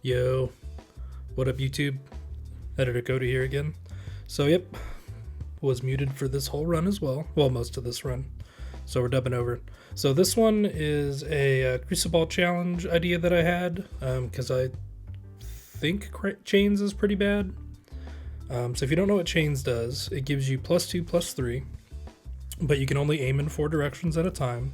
Yo, what up YouTube? Editor Cody here again. So yep, was muted for this whole run as well. Well, most of this run. So we're dubbing over. So this one is a cruciball challenge idea that I had because I think chains is pretty bad. So if you don't know what chains does, it gives you +2/+3, but you can only aim in 4 directions at a time.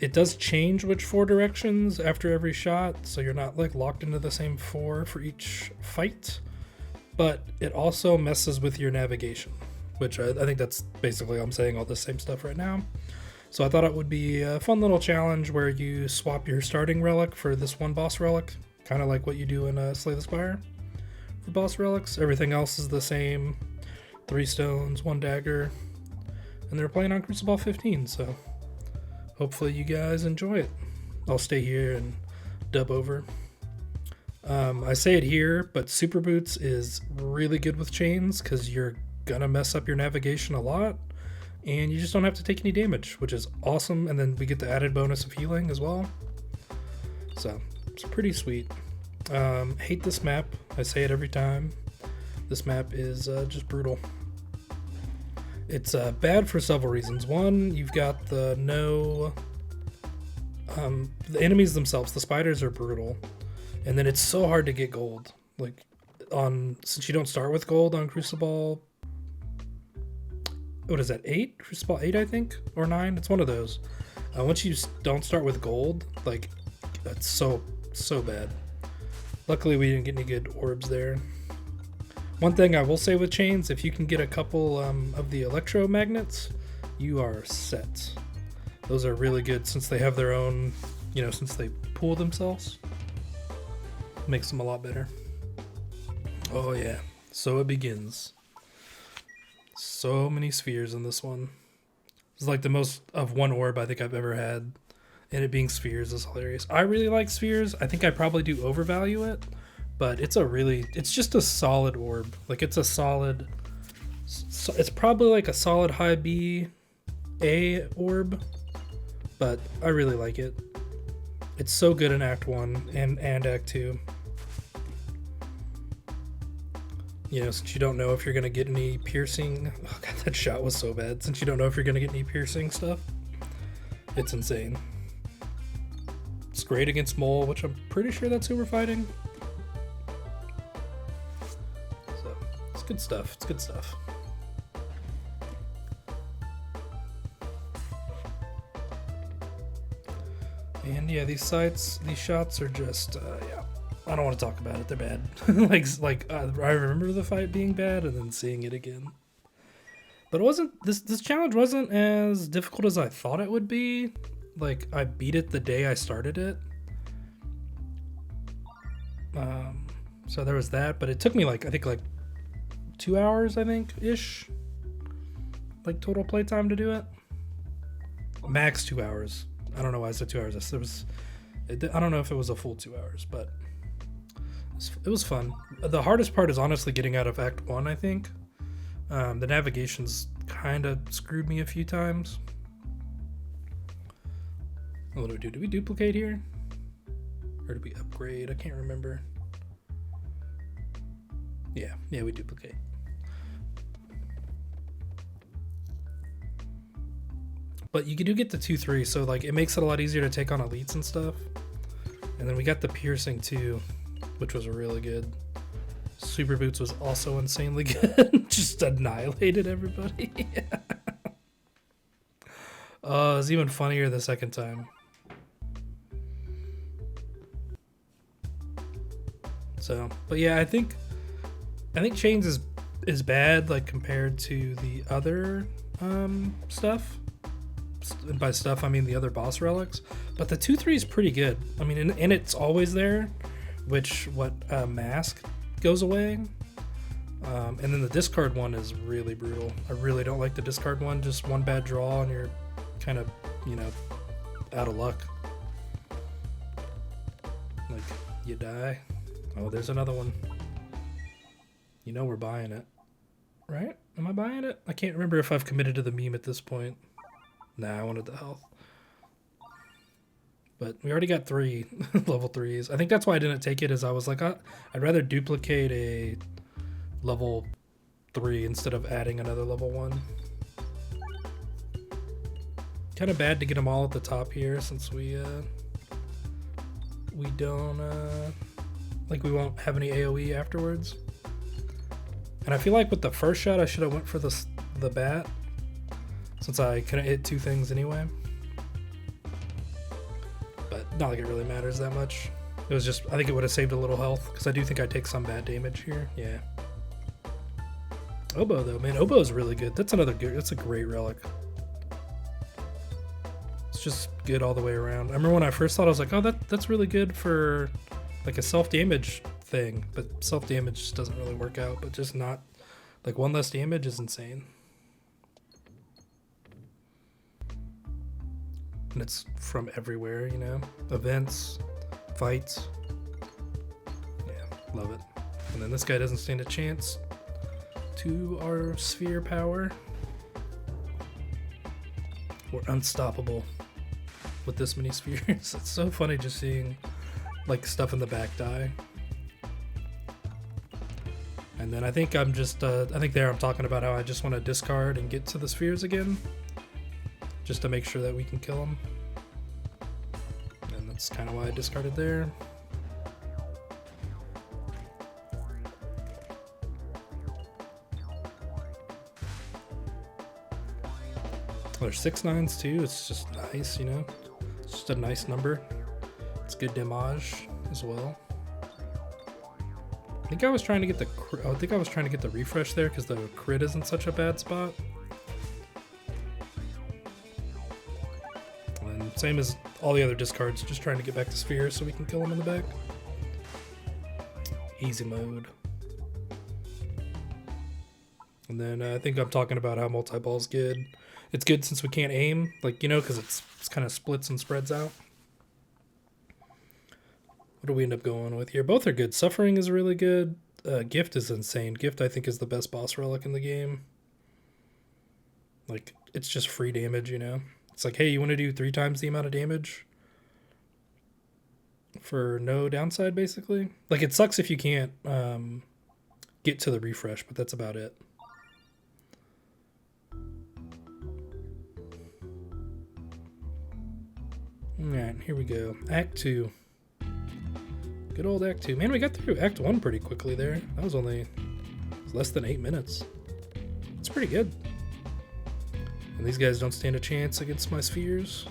It does change which 4 directions after every shot, so you're not like locked into the same 4 for each fight, but it also messes with your navigation, which I think that's basically, I'm saying all the same stuff right now. So I thought it would be a fun little challenge where you swap your starting relic for this one boss relic, kind of like what you do in Slay the Spire for boss relics. Everything else is the same, 3 stones, 1 dagger, and they're playing on Cruciball 15, so hopefully you guys enjoy it. I'll stay here and dub over. I say it here, but Super Boots is really good with chains because you're gonna mess up your navigation a lot, and you just don't have to take any damage, which is awesome. And then we get the added bonus of healing as well. So it's pretty sweet. Hate this map. I say it every time. This map is just brutal. It's bad for several reasons. One, you've got the enemies themselves, the spiders are brutal, and then it's so hard to get gold. Like since you don't start with gold on Cruciball, what is that, 8? Cruciball 8, I think, or 9. It's one of those. Once you don't start with gold, like, that's so bad. Luckily, we didn't get any good orbs there. One thing I will say with chains, if you can get a couple of the electromagnets, you are set. Those are really good since they have their own, since they pool themselves. Makes them a lot better. Oh yeah, so it begins. So many spheres in this one. It's like the most of one orb I think I've ever had. And it being spheres is hilarious. I really like spheres. I think I probably do overvalue it. But it's just a solid orb. Like it's probably like a solid high B A orb, but I really like it. It's so good in Act 1 and Act 2. Since you don't know if you're going to get any piercing. Oh god, that shot was so bad. Since you don't know if you're going to get any piercing stuff, it's insane. It's great against Mole, which I'm pretty sure that's who we're fighting. It's good stuff. It's good stuff. And yeah, these shots are just, yeah. I don't want to talk about it. They're bad. I remember the fight being bad and then seeing it again. But it wasn't, this challenge wasn't as difficult as I thought it would be. Like, I beat it the day I started it. So there was that, but it took me I think 2 hours, ish. Like total playtime to do it. Max 2 hours. I don't know why I said 2 hours. I don't know if it was a full 2 hours, but it was fun. The hardest part is honestly getting out of Act 1, I think. The navigation's kind of screwed me a few times. What do we do? Do we duplicate here? Or do we upgrade? I can't remember. Yeah, we duplicate. But you do get the 2/3, so it makes it a lot easier to take on elites and stuff. And then we got the piercing too, which was really good. Super Boots was also insanely good. Just annihilated everybody. It was even funnier the second time. So, but yeah, I think chains is bad compared to the other stuff. And by stuff I mean the other boss relics, but the 2/3 is pretty good. I mean, and it's always there, which mask goes away, and then the discard one is really brutal. I really don't like the discard one. Just one bad draw and you're kind of out of luck. Like you die. Oh, there's another one. We're buying it, right? Am I buying it? I can't remember if I've committed to the meme at this point. Nah, I wanted the health. But we already got 3 level 3s. I think that's why I didn't take it, is I was like, I'd rather duplicate a level 3 instead of adding another level 1. Kind of bad to get them all at the top here, since we don't like, we won't have any AoE afterwards. And I feel like with the first shot I should have went for the bat, since I couldn't hit 2 things anyway. But not like it really matters that much. It was just, I think it would have saved a little health, because I do think I take some bad damage here. Yeah. Oboe though, man, Oboe is really good. That's a great relic. It's just good all the way around. I remember when I first thought, I was like, oh, that's really good for like a self-damage thing, but self-damage just doesn't really work out. But just not, like, 1 less damage is insane. And it's from everywhere, you know? Events, fights. Yeah, love it. And then this guy doesn't stand a chance to our sphere power. We're unstoppable with this many spheres. It's so funny just seeing, like, stuff in the back die. And then I think I'm just, I think there I'm talking about how I just want to discard and get to the spheres again, just to make sure that we can kill them. And that's kind of why I discarded there. There's 6 9s too. It's just nice, you know. It's just a nice number. It's good damage as well. I think I was trying to get the refresh there because the crit isn't such a bad spot. And same as all the other discards, just trying to get back to Sphear so we can kill him in the back. Easy mode. And then I think I'm talking about how multi-ball's good. It's good since we can't aim, like, you know, because it's kind of splits and spreads out. What do we end up going with here? Both are good. Suffering is really good. Gift is insane. Gift, I think, is the best boss relic in the game. Like, it's just free damage, you know? It's like, hey, you want to do 3 times the amount of damage for no downside, basically? Like, it sucks if you can't get to the refresh, but that's about it. Alright, here we go. Act 2. Good old Act 2. Man, we got through Act 1 pretty quickly there. That was only less than 8 minutes. It's pretty good. And these guys don't stand a chance against my spheres.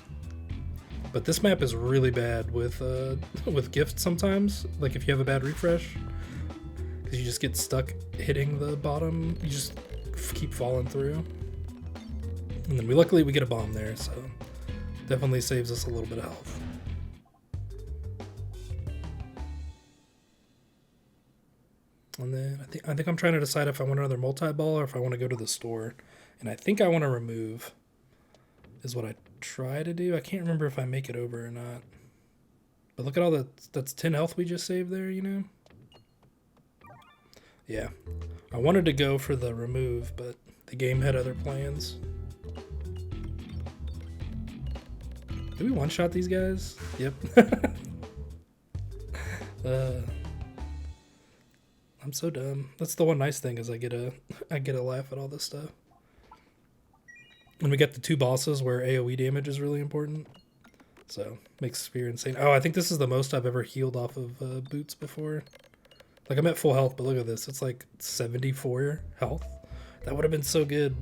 But this map is really bad with gift sometimes. Like, if you have a bad refresh, because you just get stuck hitting the bottom. You just keep falling through. And then luckily we get a bomb there, so definitely saves us a little bit of health. And then I think I'm trying to decide if I want another multi-ball or if I want to go to the store. And I think I want to remove is what I try to do. I can't remember if I make it over or not. But look at all that's 10 health we just saved there, you know? Yeah. I wanted to go for the remove, but the game had other plans. Did we one-shot these guys? Yep. I'm so dumb. That's the one nice thing is I get a laugh at all this stuff. And we get the 2 bosses where AoE damage is really important. So, makes Sphear insane. Oh, I think this is the most I've ever healed off of boots before. Like, I'm at full health, but look at this. It's like 74 health. That would have been so good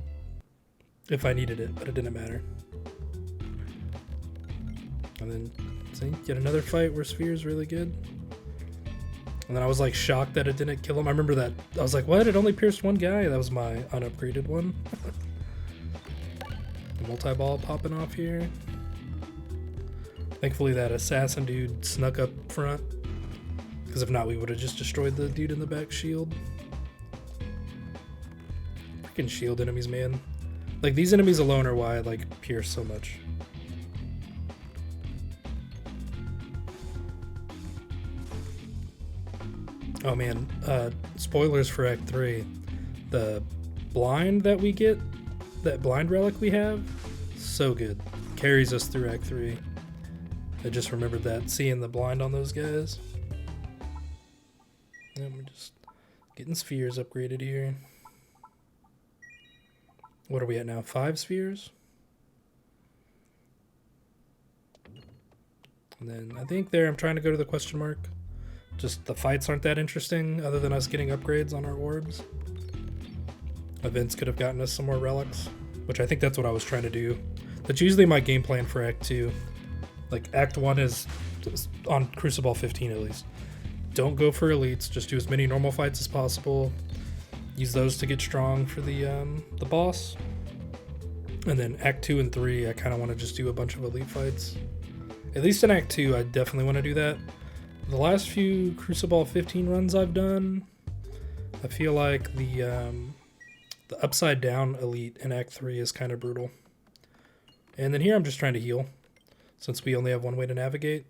if I needed it, but it didn't matter. And then, see, get another fight where Sphear's really good. And then I was like shocked that it didn't kill him. I remember that. I was like, what? It only pierced 1 guy? That was my unupgraded one. The multi-ball popping off here. Thankfully that assassin dude snuck up front. Because if not, we would have just destroyed the dude in the back shield. Freaking shield enemies, man. Like, these enemies alone are why I like pierce so much. Oh man, spoilers for Act 3. The blind that we get, that blind relic we have, so good. Carries us through Act 3. I just remembered that, seeing the blind on those guys. And we're just getting spheres upgraded here. What are we at now? 5 spheres? And then I think there I'm trying to go to the question mark. Just the fights aren't that interesting other than us getting upgrades on our orbs. Events could have gotten us some more relics, which I think that's what I was trying to do. That's usually my game plan for Act 2. Like, Act 1 is on Cruciball 15 at least. Don't go for elites, just do as many normal fights as possible. Use those to get strong for the boss. And then Act 2 and 3, I kind of want to just do a bunch of elite fights. At least in Act 2, I definitely want to do that. The last few Cruciball 15 runs I've done, I feel like the upside down elite in Act 3 is kind of brutal. And then here I'm just trying to heal, since we only have one way to navigate.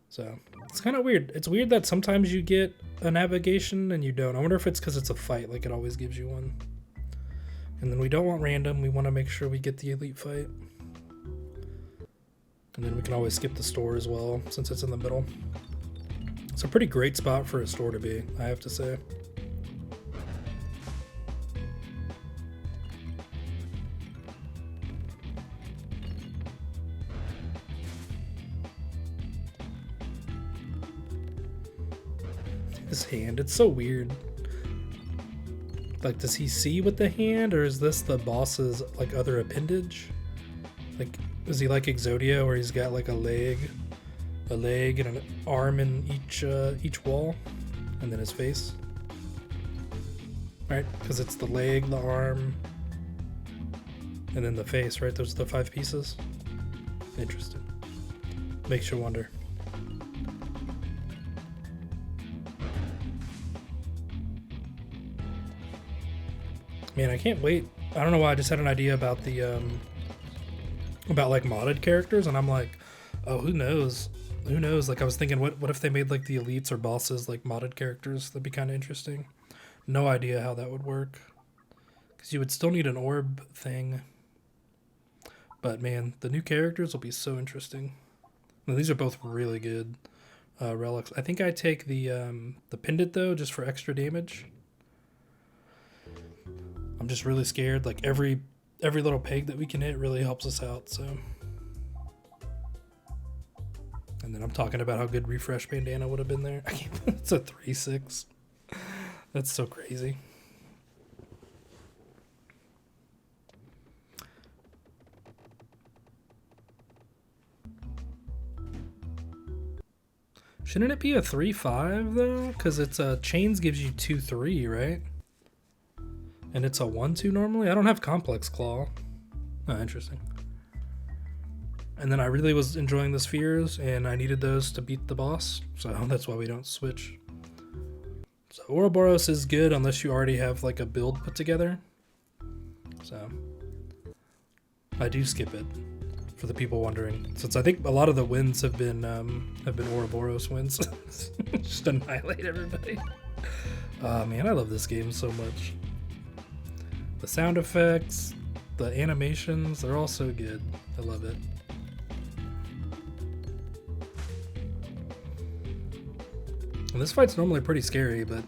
So it's kind of weird. It's weird that sometimes you get a navigation and you don't. I wonder if it's because it's a fight, like it always gives you one. And then we don't want random. We want to make sure we get the elite fight. And then we can always skip the store as well, since it's in the middle. It's a pretty great spot for a store to be, I have to say. His hand, it's so weird. Like, does he see with the hand, or is this the boss's like other appendage? Like, is he like Exodia, where he's got like a leg and an arm in each wall, and then his face? Right, because it's the leg, the arm, and then the face, right? Those are the 5 pieces. Interesting. Makes you wonder. Man, I can't wait. I don't know why, I just had an idea about the about like modded characters, and I'm like, oh, who knows? Who knows? Like, I was thinking, what if they made like the elites or bosses like modded characters? That'd be kind of interesting. No idea how that would work, because you would still need an orb thing. But man, the new characters will be so interesting. Now, these are both really good relics. I think I take the pendant though, just for extra damage. I'm just really scared. Like, every little peg that we can hit really helps us out, so. And then I'm talking about how good Refresh Bandana would have been there. It's a 3-6. That's so crazy. Shouldn't it be a 3-5 though? Because it's chains gives you 2-3, right? And it's a 1-2 normally? I don't have Complex Claw. Oh, interesting. And then I really was enjoying the spheres, and I needed those to beat the boss, so that's why we don't switch. So Ouroboros is good unless you already have like a build put together. So I do skip it, for the people wondering, since I think a lot of the wins have been Ouroboros wins. Just annihilate everybody. Man, I love this game so much. The sound effects, the animations, they're all so good. I love it. And this fight's normally pretty scary, but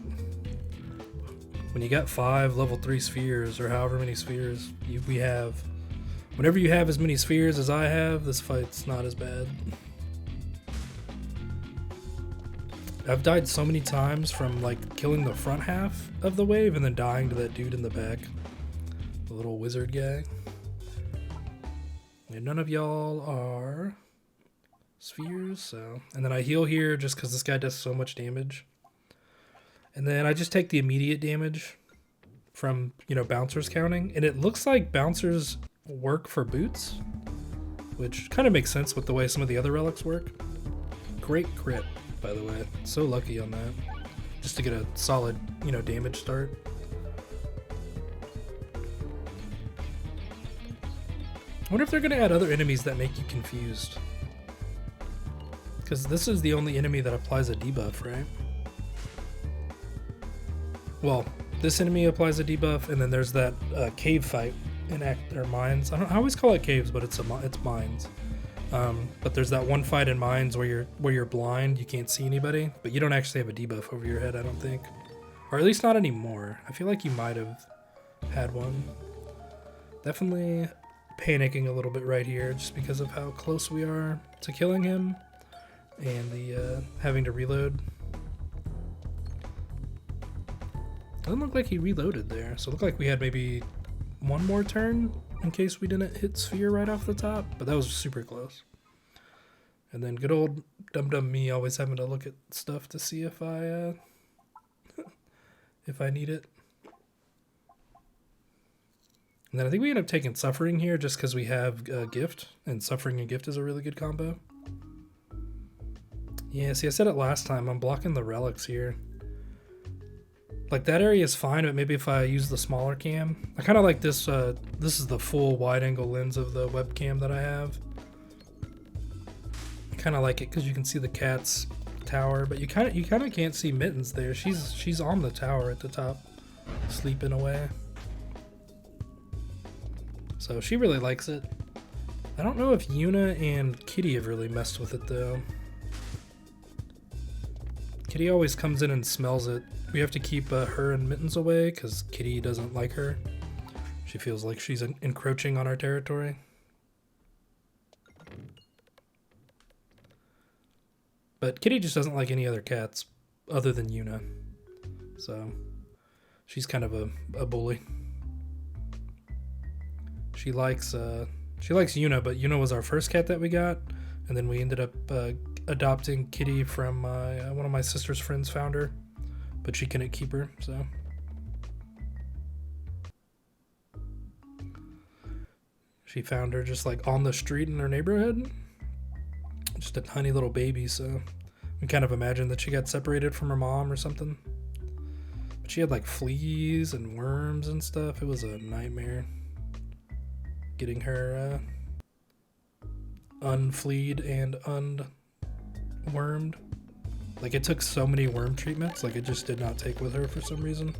when you got 5 level 3 spheres, or however many spheres we have, whenever you have as many spheres as I have, this fight's not as bad. I've died so many times from like killing the front half of the wave and then dying to that dude in the back. The little wizard guy. And none of y'all are spheres, so. And then I heal here just because this guy does so much damage. And then I just take the immediate damage from, you know, bouncers counting. And it looks like bouncers work for boots, which kind of makes sense with the way some of the other relics work. Great crit, by the way. So lucky on that. Just to get a solid, you know, damage start. I wonder if they're going to add other enemies that make you confused. Because this is the only enemy that applies a debuff, right? Well, this enemy applies a debuff, and then there's that cave fight in Mines. I always call it caves, but it's mines. But there's that one fight in Mines where you're blind, you can't see anybody, but you don't actually have a debuff over your head, I don't think. Or at least not anymore. I feel like you might have had one. Definitely panicking a little bit right here just because of how close we are to killing him and the having to reload. Doesn't look like he reloaded there, so it looked like we had maybe one more turn in case we didn't hit Sphear right off the top, but that was super close. And then good old dum-dum me always having to look at stuff to see if I if I need it. And then I think we end up taking Suffering here just because we have Gift, and Suffering and Gift is a really good combo. Yeah, see, I said it last time, I'm blocking the relics here. Like, that area is fine, but maybe if I use the smaller cam. I kind of like this, this is the full wide-angle lens of the webcam that I have. I kind of like it because you can see the cat's tower, but you kind of can't see Mittens there. She's on the tower at the top, sleeping away. So she really likes it. I don't know if Yuna and Kitty have really messed with it though. Kitty always comes in and smells it. We have to keep her and Mittens away because Kitty doesn't like her. She feels like she's encroaching on our territory. But Kitty just doesn't like any other cats other than Yuna. So she's kind of a bully. She likes Yuna, but Yuna was our first cat that we got, and then we ended up adopting Kitty from one of my sister's friends found her, but she couldn't keep her, so. She found her just like on the street in her neighborhood. Just a tiny little baby, so we kind of imagined that she got separated from her mom or something. But she had like fleas and worms and stuff. It was a nightmare getting her unfleed and unwormed. Like, it took so many worm treatments, like it just did not take with her for some reason.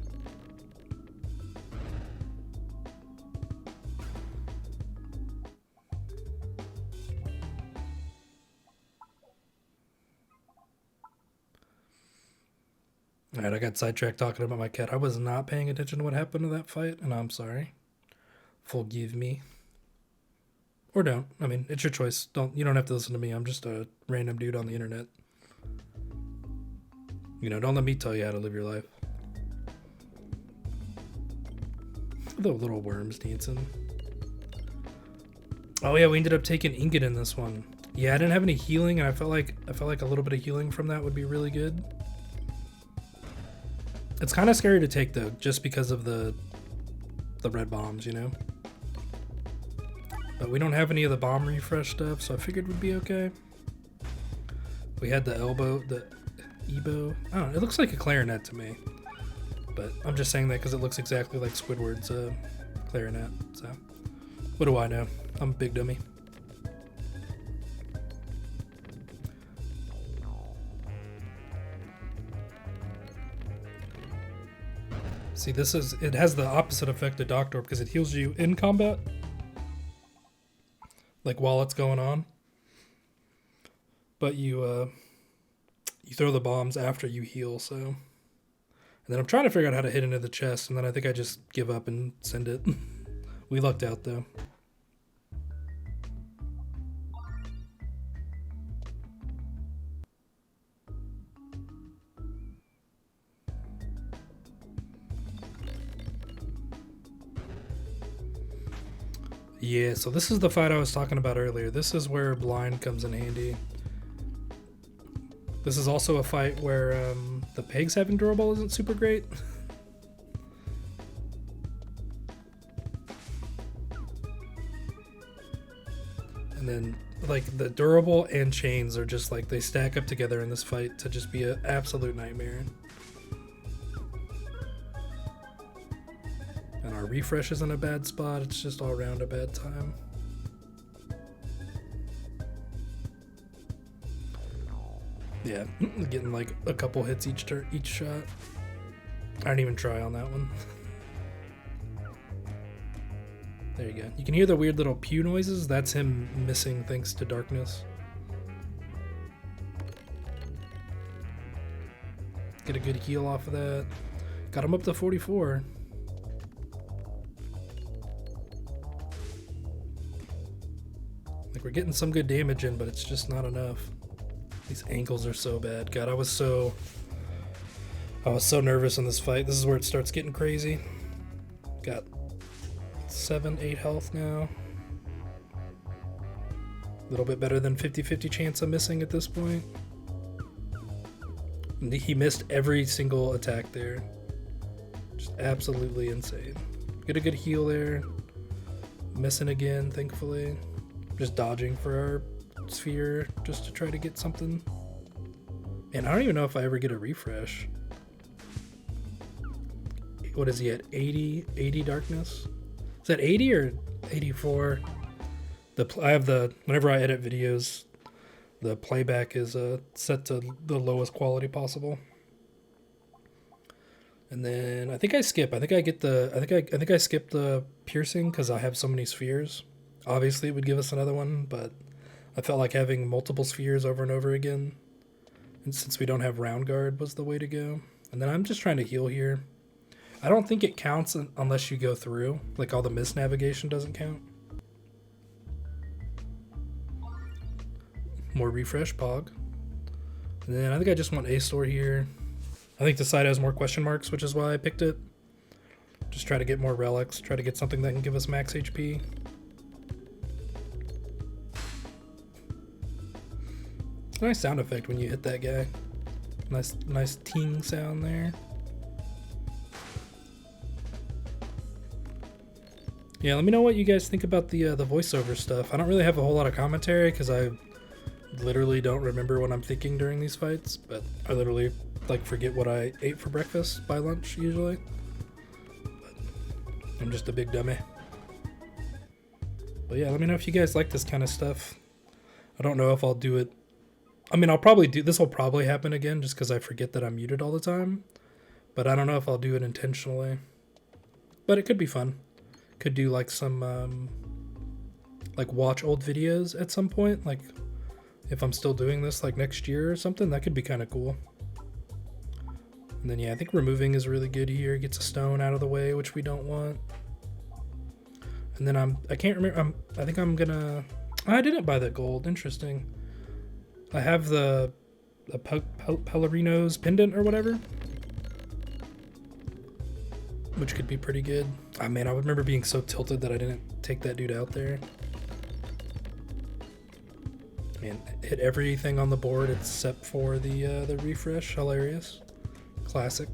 Alright, I got sidetracked talking about my cat. I was not paying attention to what happened to that fight, and I'm sorry. Forgive me. Or don't. I mean, it's your choice. You don't have to listen to me. I'm just a random dude on the internet. You know, don't let me tell you how to live your life. The little worms dancing. Oh yeah, we ended up taking Ingot in this one. Yeah, I didn't have any healing, and I felt like a little bit of healing from that would be really good. It's kind of scary to take though, just because of the red bombs, you know. But we don't have any of the bomb refresh stuff, so I figured we'd be okay. We had the Ebo. I don't know, it looks like a clarinet to me. But I'm just saying that because it looks exactly like Squidward's clarinet, so. What do I know? I'm a big dummy. See, it has the opposite effect of Doctor because it heals you in combat. Like while it's going on, but you throw the bombs after you heal. So, and then I'm trying to figure out how to hit into the chest, and then I think I just give up and send it. We lucked out though. Yeah, so this is the fight I was talking about earlier. This is where blind comes in handy. This is also a fight where the Pegs having durable isn't super great. And then like the durable and chains are just like they stack up together in this fight to just be an absolute nightmare. And our refresh is in a bad spot. It's just all around a bad time. Yeah, getting like a couple hits each shot. I didn't even try on that one. There you go. You can hear the weird little pew noises. That's him missing thanks to darkness. Get a good heal off of that. Got him up to 44. Like, we're getting some good damage in, but it's just not enough. These ankles are so bad. God, I was so nervous in this fight. This is where it starts getting crazy. Got 7, 8 health now. A little bit better than 50-50 chance of missing at this point. And he missed every single attack there. Just absolutely insane. Get a good heal there. Missing again, thankfully. Just dodging for our sphere just to try to get something. And I don't even know if I ever get a refresh. What is he at? 80 darkness? Is that 80 or 84? I have the, whenever I edit videos, the playback is set to the lowest quality possible. And then I think I skip. I think I get the. I think I skip the piercing because I have so many spheres. Obviously, it would give us another one, but I felt like having multiple spheres over and over again, and since we don't have round guard, was the way to go. And then I'm just trying to heal here. I don't think it counts unless you go through. Like, all the miss navigation doesn't count. More refresh pog. And then I think I just want A-Store here. I think the side has more question marks, which is why I picked it. Just try to get more relics. Try to get something that can give us max HP. Nice sound effect when you hit that guy. Nice ting sound there. Yeah, let me know what you guys think about the voiceover stuff. I don't really have a whole lot of commentary because I literally don't remember what I'm thinking during these fights, but I literally like forget what I ate for breakfast by lunch usually. But I'm just a big dummy. But yeah, let me know if you guys like this kind of stuff. I don't know if I'll do it. I mean, I'll probably do this. Will probably happen again just because I forget that I'm muted all the time. But I don't know if I'll do it intentionally. But it could be fun. Could do like some like watch old videos at some point, like if I'm still doing this like next year or something. That could be kind of cool. And then yeah, I think removing is really good here. Gets a stone out of the way, which we don't want. And then I can't remember. I think I'm gonna. I didn't buy that gold. Interesting. I have the Pellerino's pendant or whatever, which could be pretty good. Oh man, I remember being so tilted that I didn't take that dude out there. Man, hit everything on the board except for the refresh. Hilarious. Classic.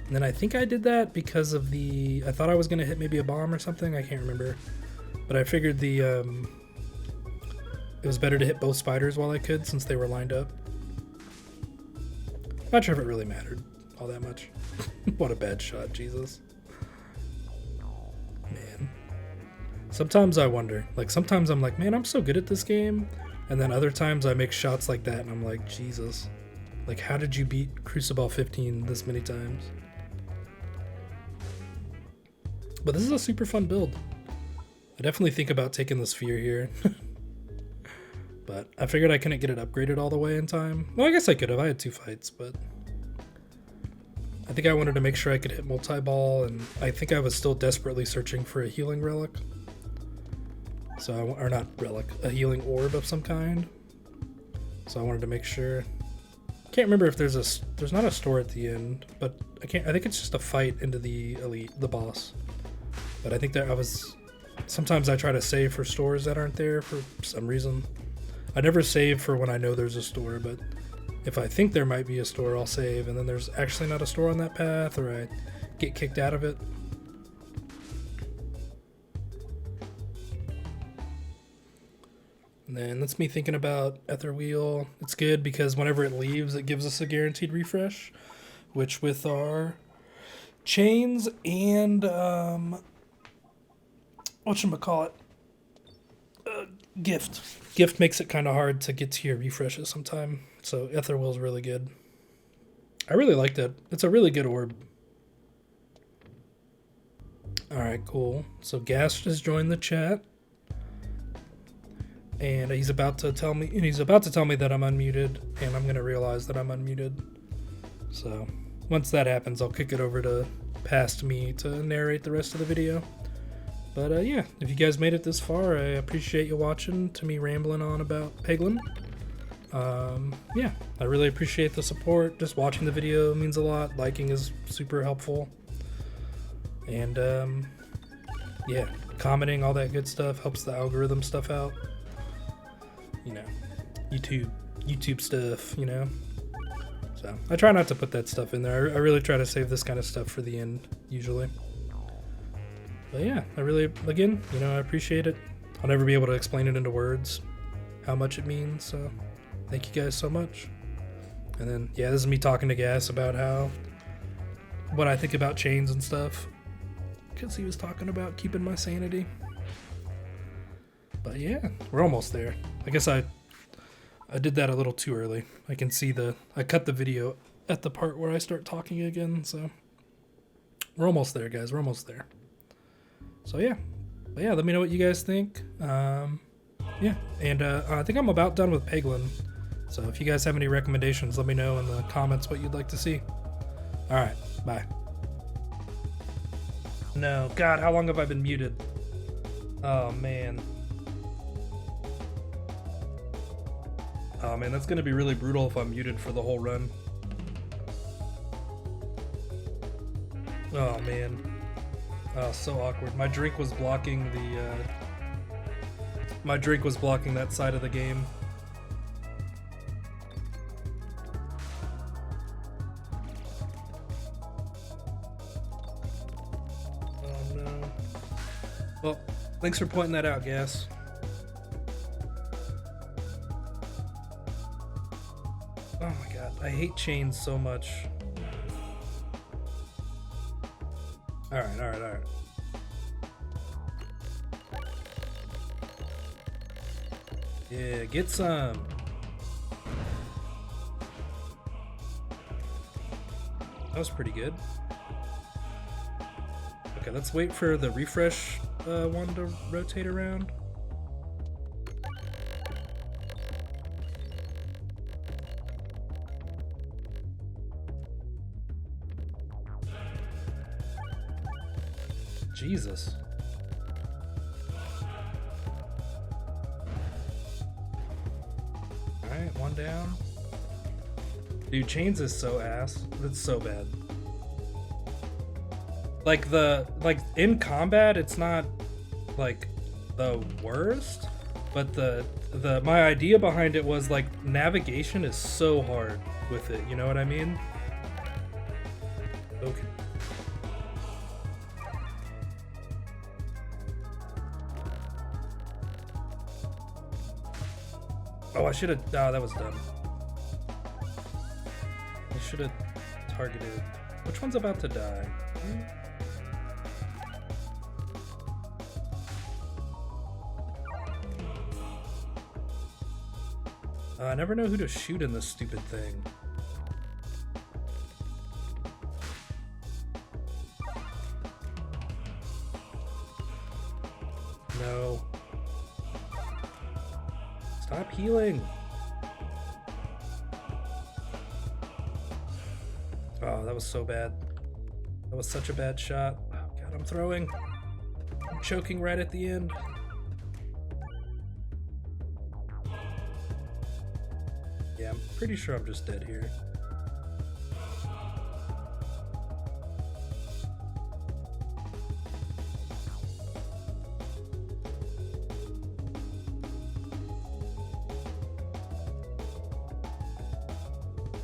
And then I think I did that because of I thought I was gonna hit maybe a bomb or something. I can't remember. But I figured it was better to hit both spiders while I could since they were lined up. Not sure if it really mattered all that much. What a bad shot, Jesus. Man. Sometimes I wonder. Like, sometimes I'm like, man, I'm so good at this game. And then other times I make shots like that and I'm like, Jesus. Like, how did you beat Cruciball 15 this many times? But this is a super fun build. I definitely think about taking the Sphear here. But I figured I couldn't get it upgraded all the way in time. Well, I guess I could have. I had 2 fights, but I think I wanted to make sure I could hit multi-ball, and I think I was still desperately searching for a healing relic. Or not relic, a healing orb of some kind. So I wanted to make sure. Can't remember if there's not a store at the end, but I think it's just a fight into the elite, the boss. But I think sometimes I try to save for stores that aren't there for some reason. I never save for when I know there's a store, but if I think there might be a store, I'll save, and then there's actually not a store on that path, or I get kicked out of it. And then that's me thinking about Ether Wheel. It's good because whenever it leaves, it gives us a guaranteed refresh, which with our chains and whatchamacallit, gift makes it kind of hard to get to your refreshes sometime. So Ether Wheel is really good. I really like that. It's a really good orb. Alright, cool. So Gas just joined the chat. And he's about to tell me that I'm unmuted, and I'm gonna realize that I'm unmuted. So once that happens, I'll kick it over to past me to narrate the rest of the video. But yeah, if you guys made it this far, I appreciate you watching to me rambling on about Peglin. Yeah, I really appreciate the support. Just watching the video means a lot. Liking is super helpful. And yeah, commenting, all that good stuff helps the algorithm stuff out. You know, YouTube stuff, you know. So I try not to put that stuff in there. I really try to save this kind of stuff for the end, usually. But yeah, I really, again, you know, I appreciate it. I'll never be able to explain it into words, how much it means, so thank you guys so much. And then, yeah, this is me talking to Gas about what I think about chains and stuff, because he was talking about keeping my sanity. But yeah, we're almost there. I guess I did that a little too early. I can see I cut the video at the part where I start talking again, so we're almost there, guys. We're almost there. So yeah, but yeah, let me know what you guys think. Yeah, and I think I'm about done with Peglin. So if you guys have any recommendations, let me know in the comments what you'd like to see. All right, bye. No, God, how long have I been muted? Oh man. Oh man, that's gonna be really brutal if I'm muted for the whole run. Oh man. Oh, so awkward. My drink was blocking that side of the game. Oh no. Well, thanks for pointing that out, Gas. Oh my god, I hate chains so much. Alright. Yeah, get some. That was pretty good. Okay, let's wait for the refresh one to rotate around. Jesus. Alright, one down. Dude, chains is so ass. It's so bad. Like in combat, it's not like the worst, but my idea behind it was like navigation is so hard with it, you know what I mean? Okay. Oh, I should have. Oh, that was dumb. I should have targeted. Which one's about to die? I never know who to shoot in this stupid thing. No. Stop healing. Oh, that was so bad. That was such a bad shot. Oh, God, I'm throwing. I'm choking right at the end. Yeah, I'm pretty sure I'm just dead here.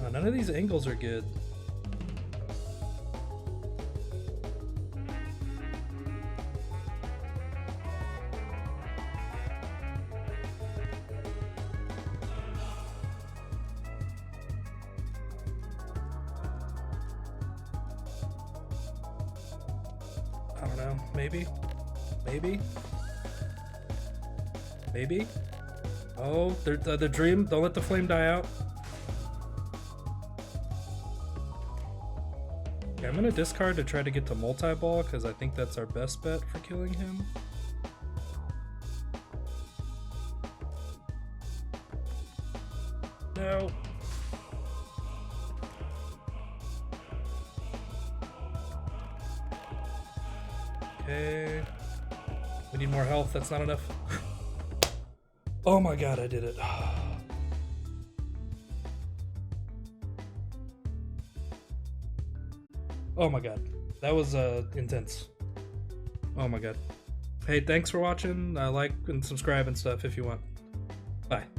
Oh, none of these angles are good. I don't know, maybe? Oh, the dream, don't let the flame die out. Okay, I'm gonna discard to try to get to multi-ball because I think that's our best bet for killing him. No. Okay. We need more health. That's not enough. Oh my god, I did it. Oh my god. That was intense. Oh my god. Hey, thanks for watching. Like and subscribe and stuff if you want. Bye.